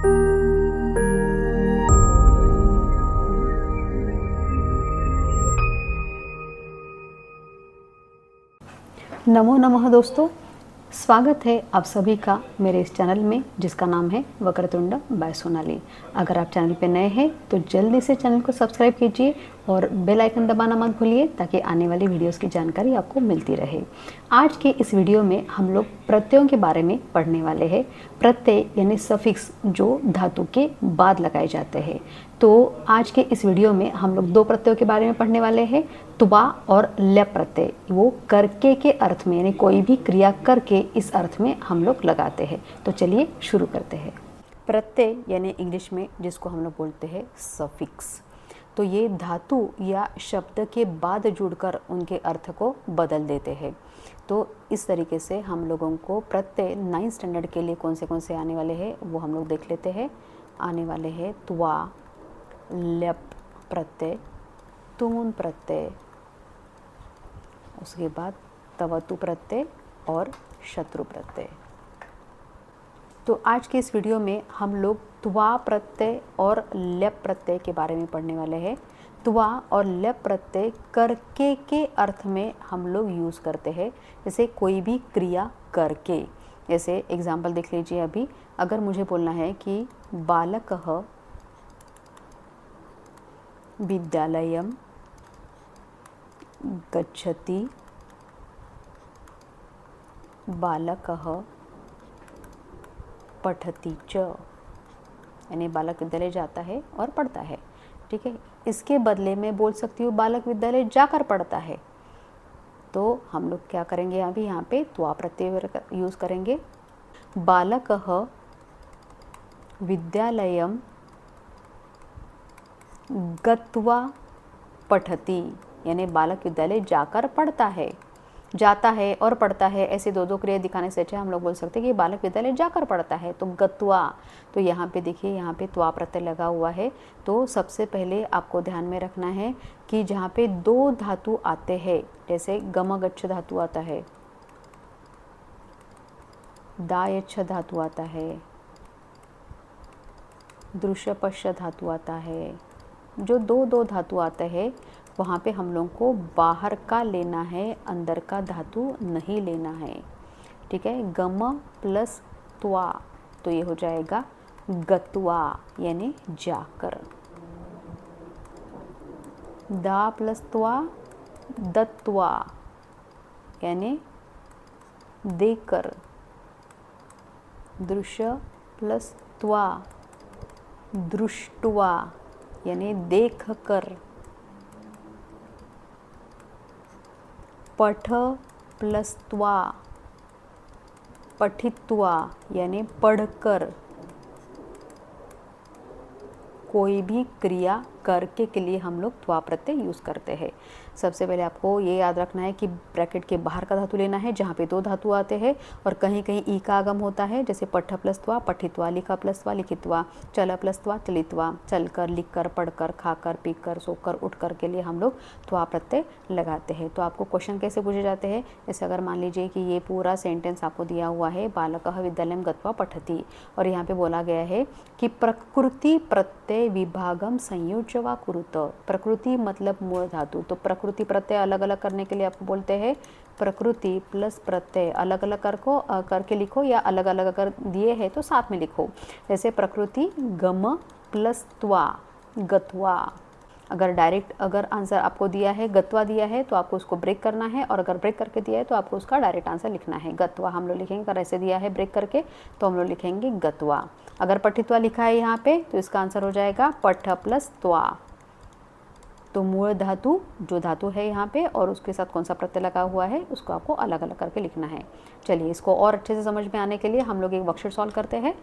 नमो नमः दोस्तों, स्वागत है आप सभी का मेरे इस चैनल में जिसका नाम है वक्रतुंड बाय सोनाली। अगर आप चैनल पे नए हैं तो जल्दी से चैनल को सब्सक्राइब कीजिए और बेल आइकन दबाना मत भूलिए ताकि आने वाली वीडियोस की जानकारी आपको मिलती रहे। आज के इस वीडियो में हम लोग प्रत्ययों के बारे में पढ़ने वाले हैं। प्रत्यय यानी सफिक्स जो धातु के बाद लगाए जाते हैं। तो आज के इस वीडियो में हम लोग दो प्रत्ययों के बारे में पढ़ने वाले हैं, तुबा और ल्यप प्रत्यय। वो करके के अर्थ में यानी कोई भी क्रिया करके इस अर्थ में हम लोग लगाते हैं। तो चलिए शुरू करते हैं। प्रत्यय यानी इंग्लिश में जिसको हम लोग बोलते हैं सफिक्स, तो ये धातु या शब्द के बाद जुड़कर उनके अर्थ को बदल देते हैं। तो इस तरीके से हम लोगों को प्रत्यय 9th स्टैंडर्ड के लिए कौन से आने वाले हैं वो हम लोग देख लेते हैं। आने वाले हैं त्वा, ल्यप प्रत्यय, तून प्रत्यय, उसके बाद तवतु प्रत्यय और शत्रु प्रत्यय। तो आज के इस वीडियो में हम लोग त्वा प्रत्यय और ल्यप प्रत्यय के बारे में पढ़ने वाले हैं। त्वा और ल्यप प्रत्यय करके के अर्थ में हम लोग यूज़ करते हैं, जैसे कोई भी क्रिया करके। जैसे एग्जाम्पल देख लीजिए अभी, अगर मुझे बोलना है कि बालकः विद्यालयं गच्छति, बालकः पठति च, यानी बालक विद्यालय जाता है और पढ़ता है। ठीक है, इसके बदले में बोल सकती हूँ बालक विद्यालय जाकर पढ़ता है। तो हम लोग क्या करेंगे, अभी यहाँ पे त्वा प्रत्यय यूज़ करेंगे। बालकः विद्यालयं गत्वा पठति, यानी बालक विद्यालय जाकर पढ़ता है। जाता है और पढ़ता है, ऐसे दो क्रिया दिखाने से अच्छा हम लोग बोल सकते हैं कि बालक विद्यालय जाकर पढ़ता है। तो गत्वा, तो यहाँ पे देखिए यहाँ पे त्वा प्रत्यय लगा हुआ है। तो सबसे पहले आपको ध्यान में रखना है कि जहाँ पे दो धातु आते हैं, जैसे गमगच्छ धातु आता है, दायच्छ धातु आता है, दृश्यपश्य धातु आता है, जो दो धातु आते हैं वहाँ पे हम लोग को बाहर का लेना है, अंदर का धातु नहीं लेना है। ठीक है, गम प्लस त्वा, तो ये हो जाएगा गत्वा यानी जाकर। दा प्लस त्वा दत्वा यानी देकर। दृश्य प्लस त्वा दृष्टवा यानी देख कर। पठ प्लस त्वा पठित्वा यानी पढ़कर। कोई भी क्रिया करके के लिए हम लोग त्वा प्रत्यय यूज़ करते हैं। सबसे पहले आपको ये याद रखना है कि ब्रैकेट के बाहर का धातु लेना है जहाँ पे दो धातु आते हैं और कहीं कहीं ई का आगम होता है, जैसे पठ प्लस त्वा पठित्वा, लिखा प्लस त्वा लिखित्वा, चल प्लस त्वा चलित्वा, चलकर, लिखकर, पढ़कर, खाकर, पीकर, सोकर, उठकर के लिए हम लोग त्वा प्रत्यय लगाते हैं। तो आपको क्वेश्चन कैसे पूछे जाते हैं, जैसे अगर मान लीजिए कि ये पूरा सेंटेंस आपको दिया हुआ है, बालकः विद्यालयं गत्वा पठति, और यहाँ पे बोला गया है कि प्रकृति प्रत्यय विभागम संयोज्य वा कुरुत। प्रकृति मतलब मूल धातु, तो प्रकृति प्रत्यय अलग अलग करने के लिए आपको बोलते हैं प्रकृति प्लस प्रत्यय अलग अलग करके लिखो, या अलग अलग अगर दिए हैं तो साथ में लिखो। जैसे प्रकृति गम प्लस त्वा गत्वा। अगर डायरेक्ट अगर आंसर आपको दिया है गत्वा दिया है तो आपको उसको ब्रेक करना है, और अगर ब्रेक करके दिया है तो आपको उसका डायरेक्ट आंसर लिखना है। गत्वा हम लोग लिखेंगे, अगर ऐसे दिया है ब्रेक करके तो हम लोग लिखेंगे गत्वा। अगर पठित्वा लिखा है यहाँ पे तो इसका आंसर हो जाएगा पठ प्लस त्वा। तो मूल धातु जो धातु है यहाँ पे और उसके साथ कौन सा प्रत्यय लगा हुआ है उसको आपको अलग अलग करके लिखना है। चलिए इसको और अच्छे से समझ में आने के लिए हम लोग एक वर्कशीट सॉल्व करते हैं।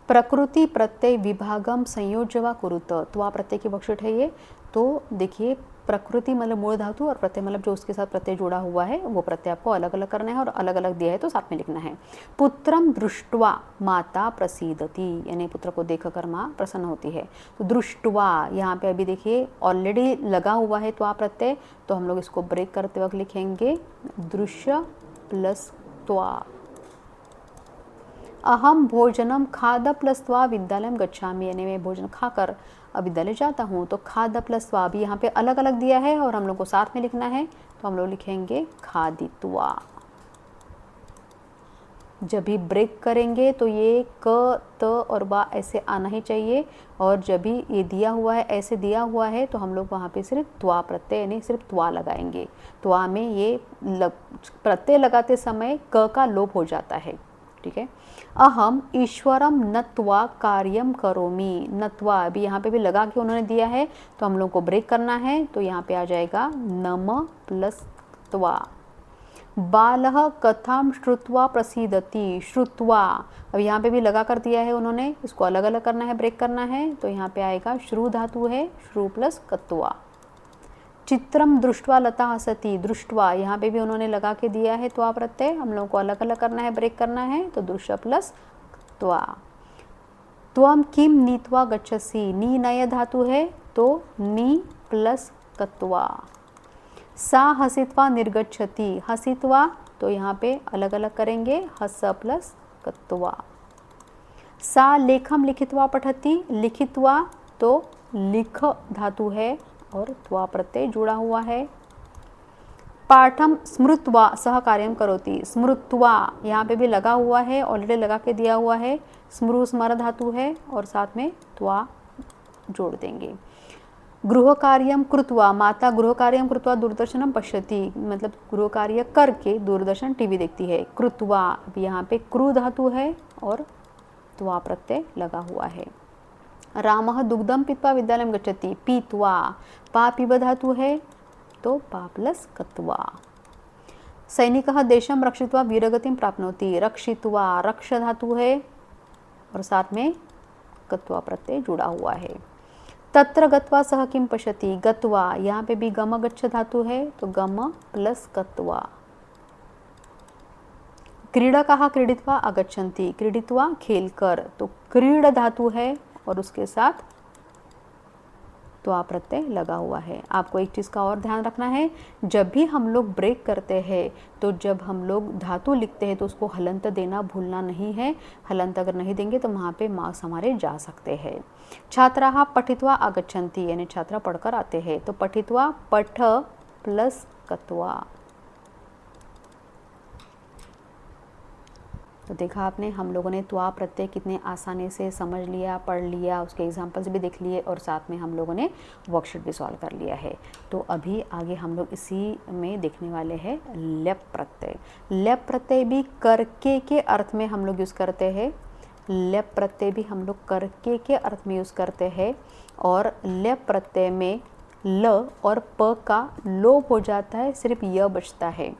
प्रकृति प्रत्यय विभागम संयोज्य वा कुरुत, त्वा प्रत्यय की वर्कशीट है ये। तो देखिए प्रकृति मतलब मूल धातु और प्रत्यय मतलब जो उसके साथ प्रत्यय जुड़ा हुआ है वो प्रत्यय आपको अलग अलग करना है और अलग अलग दिया है तो साथ में लिखना है। पुत्रम दृष्ट्वा माता प्रसीदति, यानी पुत्र को देखकर माँ प्रसन्न होती है। तो दृष्ट्वा यहाँ पे अभी देखिए ऑलरेडी लगा हुआ है त्वा प्रत्यय, तो हम लोग इसको ब्रेक करते वक्त लिखेंगे दृश्य प्लस त्वा। अहम भोजनम खाद प्लस त्वा विद्यालय गच्छामि, यानी मैं भोजन खाकर विद्यालय जाता हूँ। तो खाद प्लस त्वा भी यहाँ पे अलग अलग दिया है और हम लोग को साथ में लिखना है, तो हम लोग लिखेंगे खादित्वा। जब भी ब्रेक करेंगे तो ये क त और बा ऐसे आना ही चाहिए, और जब भी ये दिया हुआ है, ऐसे दिया हुआ है, तो हम लोग वहाँ पे सिर्फ त्वा प्रत्यय यानी सिर्फ त्वा लगाएंगे। त्वा में ये प्रत्यय लगाते समय क का लोप हो जाता है, ठीक है। अहम ईश्वरम नत्वा कार्यम करोमि, नत्वा अभी यहाँ पे भी लगा के उन्होंने दिया है, तो हम लोग को ब्रेक करना है, तो यहाँ पे आ जाएगा नम प्लस त्वा। बालः कथां श्रुत्वा प्रसीदति, श्रुत्वा अब यहाँ पे भी लगा कर दिया है उन्होंने, इसको अलग अलग करना है, ब्रेक करना है, तो यहाँ पे आएगा श्रु धातु है, श्रु प्लस कत्वा। चित्रम दृष्ट्वा लता हसति, दृष्ट्वा यहाँ पे भी उन्होंने लगा के दिया है त्वा प्रत्यय, हम लोग को अलग अलग करना है, ब्रेक करना है, तो दृश्य प्लस त्वा। त्वम किम नीत्वा गच्छसि, नी नय धातु है, तो नी प्लस कत्वा। सा हसित्वा निर्गच्छति, हसित्वा तो यहाँ पे अलग अलग करेंगे, हस प्लस कत्वा। सा लेखम लिखित्वा पठति, लिखित्वा तो लिख धातु है और त्वा प्रत्यय जुड़ा हुआ है। पाठम स्मृत्वा सह कार्यम करोति, स्मृत्वा यहाँ पे भी लगा हुआ है, ऑलरेडी लगा के दिया हुआ है, स्मृ स्मर धातु है और साथ में त्वा जोड़ देंगे। गृह कार्यम कृत्वा, माता गृह कार्यम कृत्वा दूरदर्शनम पश्यति, मतलब गृह कार्य करके दूरदर्शन टीवी देखती है। कृत्वा यहाँ पे क्रू धातु है और त्वा प्रत्यय लगा हुआ है। रामः दुग्धम पीत्वा विद्यालयं गच्छति, पीत्वा पा पिब धातु है, तो पा प्लस कत्वा। सैनिकः देशं रक्षित्वा वीरगतिं प्राप्नोति, रक्षित्वा रक्ष धातु है और साथ में कत्वा प्रत्यय जुड़ा हुआ है। तत्र गत्वा सह किम पश्यति, गत्वा यहाँ पे भी गम गच्छ धातु है, तो गम प्लस कत्वा। क्रीडकाः क्रीडित्वा आगच्छन्ति, क्रीडित्वा खेलकर, तो क्रीड धातु है और उसके साथ त्वा प्रत्यय लगा हुआ है। आपको एक चीज़ का और ध्यान रखना है, जब भी हम लोग ब्रेक करते हैं तो जब हम लोग धातु लिखते हैं तो उसको हलंत देना भूलना नहीं है। हलंत अगर नहीं देंगे तो वहाँ पे मार्क्स हमारे जा सकते हैं। छात्राः पठित्वा आगच्छन्ति, यानी छात्रा पढ़कर आते हैं, तो पठित्वा पठ प्लस कत्वा। तो देखा आपने, हम लोगों ने त्वा प्रत्यय कितने आसानी से समझ लिया, पढ़ लिया, उसके एग्जाम्पल्स भी देख लिए और साथ में हम लोगों ने वर्कशीट भी सॉल्व कर लिया है। तो अभी आगे हम लोग इसी में देखने वाले हैं लेप प्रत्यय। लेप प्रत्यय भी करके के अर्थ में हम लोग यूज़ करते हैं। लेप प्रत्यय भी हम लोग करके के अर्थ में यूज़ करते हैं, और लेप प्रत्यय में ल और प का लोप हो जाता है, सिर्फ य बचता है।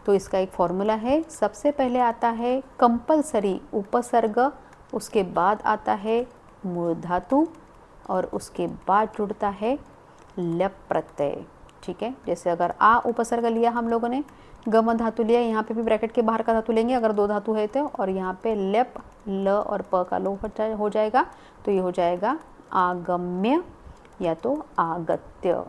तो इसका एक फॉर्मूला है, सबसे पहले आता है कंपलसरी उपसर्ग, उसके बाद आता है मूल धातु और उसके बाद जुड़ता है लेप प्रत्यय। ठीक है, जैसे अगर आ उपसर्ग लिया हम लोगों ने, गम धातु लिया, यहाँ पे भी ब्रैकेट के बाहर का धातु लेंगे अगर दो धातु है तो, और यहाँ पे लेप ल और प का लोप हो जाएगा, तो ये हो जाएगा आगम्य या तो आगत्य।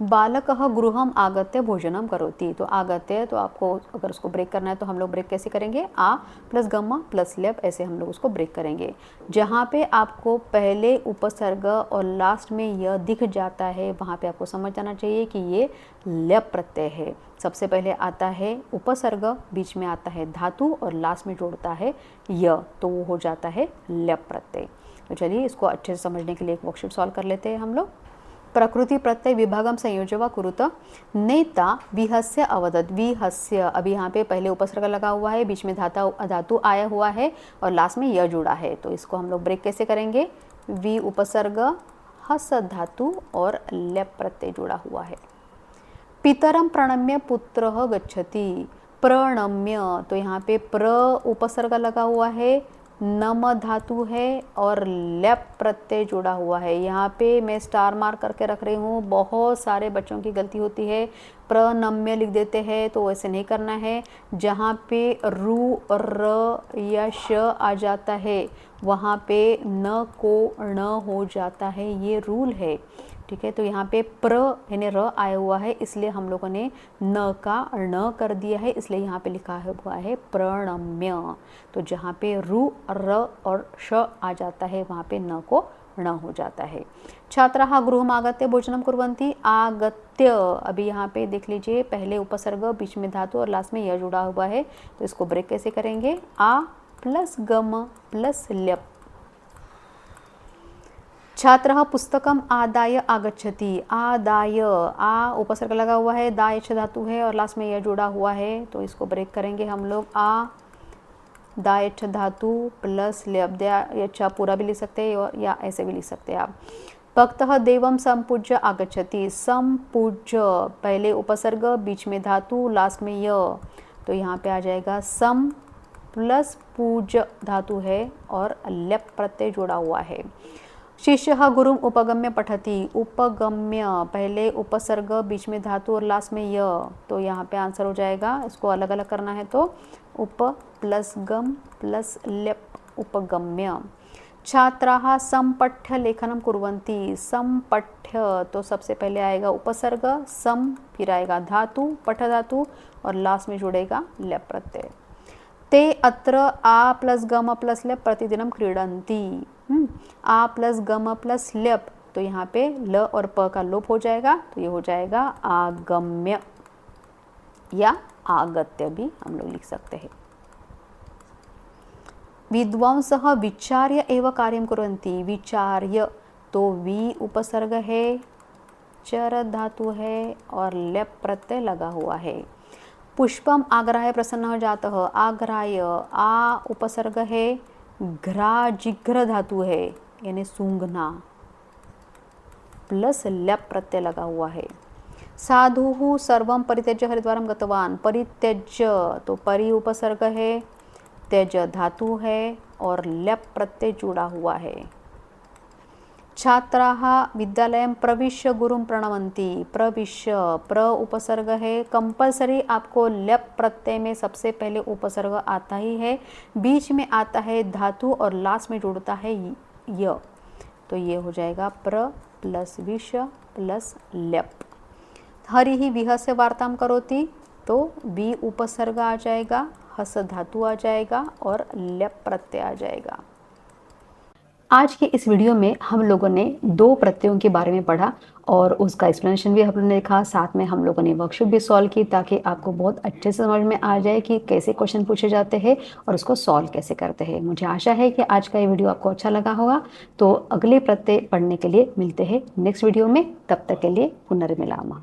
बालकः गृहम आगत्य भोजनम करोति, तो आगत्य, तो आपको अगर उसको ब्रेक करना है तो हम लोग ब्रेक कैसे करेंगे, आ प्लस गम्मा प्लस लेप, ऐसे हम लोग उसको ब्रेक करेंगे। जहाँ पे आपको पहले उपसर्ग और लास्ट में यह दिख जाता है, वहाँ पे आपको समझ जाना चाहिए कि ये लेप प्रत्यय है। सबसे पहले आता है उपसर्ग, बीच में आता है धातु और लास्ट में जोड़ता है य, तो वो हो जाता है लेप प्रत्यय। तो चलिए इसको अच्छे से समझने के लिए एक वर्कशीट सॉल्व कर लेते हैं हम लोग। प्रकृति प्रत्यय विभागम संयोजवा कुरुत, नेता विहस्य अवदत, विहस्य अभी यहाँ पे पहले उपसर्ग लगा हुआ है, बीच में धातु आया हुआ है और लास्ट में य जुड़ा है, तो इसको हम लोग ब्रेक कैसे करेंगे, वि उपसर्ग हस धातु और लेप प्रत्यय जुड़ा हुआ है। पितरम प्रणम्य पुत्रः गच्छति, प्रणम्य, तो यहाँ पे प्र उपसर्ग लगा हुआ है, नम धातु है और लेप प्रत्यय जुड़ा हुआ है। यहाँ पे मैं स्टार मार्क करके रख रही हूँ, बहुत सारे बच्चों की गलती होती है, प्रणम्य लिख देते हैं, तो ऐसे नहीं करना है। जहाँ पे रू र या श आ जाता है वहाँ पे न को ण हो जाता है, ये रूल है। ठीक है। तो यहाँ पे प्र यानी र आया हुआ है, इसलिए हम लोगों ने न का न कर दिया है, इसलिए यहाँ पे लिखा है हुआ है प्रणम्य। तो जहाँ पे रु र और श आ जाता है वहाँ पे न को ण हो जाता है। छात्राः गृहम् आगत्य भोजनं कुर्वन्ति, आगत्य, अभी यहाँ पे देख लीजिए पहले उपसर्ग, बीच में धातु और लास्ट में य जुड़ा हुआ है, तो इसको ब्रेक कैसे करेंगे, आ प्लस गम प्लस ल्यप। छात्रः पुस्तकम् आदाय आगच्छति, आदाय, आ उपसर्ग लगा हुआ है, दाय छ धातु है और लास्ट में य जुड़ा हुआ है, तो इसको ब्रेक करेंगे हम लोग, आ दाय छ धातु प्लस ल्यप, अच्छा पूरा भी लिख सकते हैं या ऐसे भी लिख सकते हैं आप। भक्तः देवं संपूज्य आगच्छति, संपूज्य, पहले उपसर्ग, बीच में धातु, लास्ट में य, तो यहाँ पे आ जाएगा सम प्लस पूज धातु है और ल्यप प्रत्यय जुड़ा हुआ है। शिष्यः गुरुम् उपगम्य पठति, उपगम्य, पहले उपसर्ग, बीच में धातु और लास्ट में य, तो यहाँ पे आंसर हो जाएगा, इसको अलग अलग करना है तो उप प्लस गम प्लस ल्यप, उपगम्य। छात्राः संपठ्य लेखनं कुर्वन्ति, संपठ्य, तो सबसे पहले आएगा उपसर्ग सम, फिर आएगा धातु पठ धातु और लास्ट में जुड़ेगा ल्यप प्रत्यय। ते अत्र आ प्लस गम प्लस ल्यप प्रतिदिनं क्रीडन्ति, आ प्लस गम प्लस ल्यप, तो यहाँ पे ल और प का लोप हो जाएगा, तो ये हो जाएगा आगम्य या आगत्य भी हम लोग लिख सकते हैं। विद्वांसः विचार्य एव कार्यं कुर्वन्ति, विचार्य, तो वी उपसर्ग है, चर धातु है और ल्यप प्रत्यय लगा हुआ है। पुष्पम आग्राह्य प्रसन्नः जातः, आग्राह्य, आ उपसर्ग है, घ्रा जिघ्र धातु है यानी सूंघना, प्लस ल्यप प्रत्यय लगा हुआ है। साधुः सर्वं परित्यज्य हरिद्वारं गतवान्, परित्यज्य, तो परि उपसर्ग है, त्यज धातु है और ल्यप प्रत्यय जुड़ा हुआ है। छात्राः विद्यालयं प्रविश्य गुरुं प्रणवन्ति, प्रविश्य, प्र उपसर्ग है, कंपलसरी आपको ल्यप प्रत्यय में सबसे पहले उपसर्ग आता ही है, बीच में आता है धातु और लास्ट में जुड़ता है य, तो ये हो जाएगा प्र प्लस विश प्लस ल्यप। हरिः विहस्य वार्तां करोति, तो वी उपसर्ग आ जाएगा, हस धातु आ जाएगा और ल्यप प्रत्यय आ जाएगा। आज के इस वीडियो में हम लोगों ने दो प्रत्ययों के बारे में पढ़ा और उसका एक्सप्लेनेशन भी हम लोगों ने देखा, साथ में हम लोगों ने वर्कशीट भी सॉल्व की ताकि आपको बहुत अच्छे से समझ में आ जाए कि कैसे क्वेश्चन पूछे जाते हैं और उसको सॉल्व कैसे करते हैं। मुझे आशा है कि आज का ये वीडियो आपको अच्छा लगा होगा। तो अगले प्रत्यय पढ़ने के लिए मिलते हैं नेक्स्ट वीडियो में, तब तक के लिए पुनर्मिलामः।